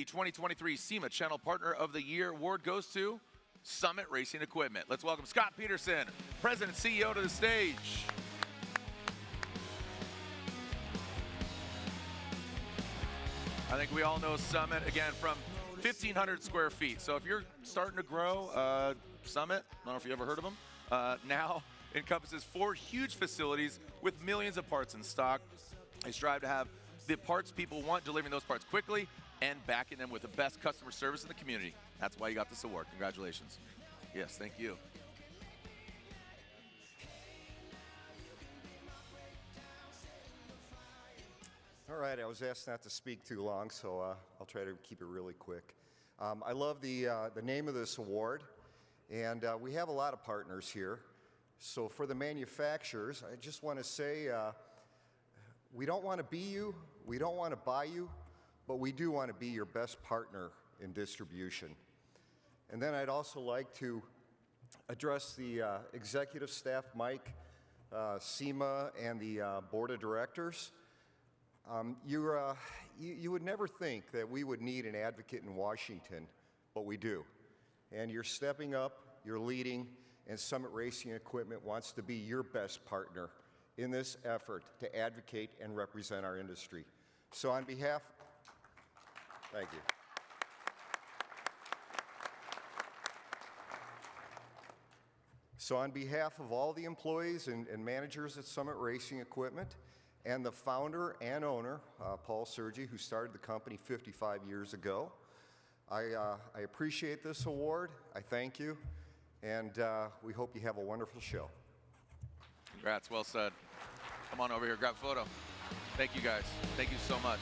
The 2023 SEMA Channel Partner of the Year award goes to Summit Racing Equipment. Let's welcome Scott Peterson, President and CEO, to the stage. I think we all know Summit, again, from 1,500 square feet. So if you're starting to grow, Summit, I don't know if you ever heard of them, now encompasses 4 huge facilities with millions of parts in stock. They strive to have the parts people want, delivering those parts quickly and backing them with the best customer service in the community. That's why you got this award. Congratulations. Yes, thank you. All right, I was asked not to speak too long, so I'll try to keep it really quick. I love the name of this award, and we have a lot of partners here. So for the manufacturers, I just want to say we don't want to be you, we don't want to buy you, but we do want to be your best partner in distribution. And then I'd also like to address the executive staff, Mike, SEMA, and the board of directors. You would never think that we would need an advocate in Washington, but we do. And you're stepping up, you're leading, and Summit Racing Equipment wants to be your best partner in this effort to advocate and represent our industry. So on behalf, thank you. So on behalf of all the employees and managers at Summit Racing Equipment, and the founder and owner, Paul Sergi, who started the company 55 years ago, I appreciate this award. I thank you, and we hope you have a wonderful show. Congrats, well said. Come on over here, grab a photo. Thank you guys. Thank you so much.